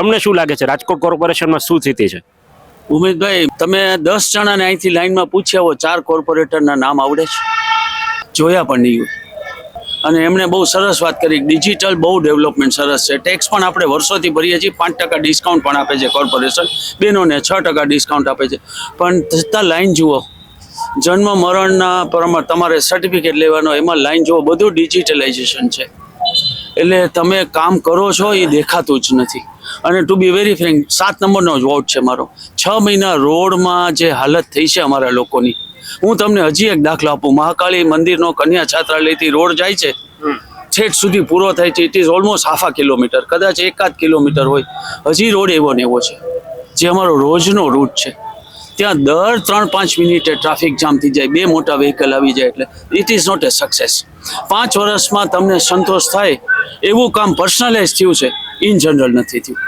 તમને શું લાગે છે રાજકોટ કોર્પોરેશનમાં શું સ્થિતિ છે? ઉમેશભાઈ, તમે 10 જણાને અહીંથી લાઈનમાં પૂછ્યા હોય, 4 કોર્પોરેટરના નામ આવડે છે? જોયા પણ નહીં હોય. અને એમણે બહુ સરસ વાત કરી, ડિજિટલ બહુ ડેવલપમેન્ટ સરસ છે. ટેક્સ પણ આપણે વર્ષોથી ભરીએ છીએ, 5% ડિસ્કાઉન્ટ પણ આપે છે કોર્પોરેશન, બહેનોને 6% ડિસ્કાઉન્ટ આપે છે. પણ છતાં લાઈન જુઓ, જન્મ મરણના પ્રમાણે તમારે સર્ટિફિકેટ લેવાનો, એમાં લાઈન જુઓ, બધું ડિજિટલાઇઝેશન છે. એટલે તમે કામ કરો છો એ દેખાતું જ નથી. અને ટુ બી વેરી ફ્રેન્ક, 7 નંબરનો જ વોર્ડ છે મારો. 6 મહિના રોડમાં જે હાલત થઈ છે અમારા લોકોની, હું તમને હજી એક દાખલો આપું. મહાકાળી મંદિરનો કન્યા છાત્રાલયથી રોડ જાય છે, છેક સુધી પૂરો થાય છે. ઇટ ઇઝ ઓલમોસ્ટ ½ કિલોમીટર, કદાચ 1.5 કિલોમીટર હોય. હજી રોડ એવો ને એવો છે, જે અમારો રોજનો રૂટ છે. ત્યાં દર 3-5 મિનિટે ટ્રાફિક જામ થઈ જાય, 2 મોટા વ્હીકલ આવી જાય. એટલે it is not a success. 5 વર્ષમાં તમને સંતોષ થાય એવું કામ પર્સનલાઇઝ થયું છે, ઇન જનરલ નથી થયું.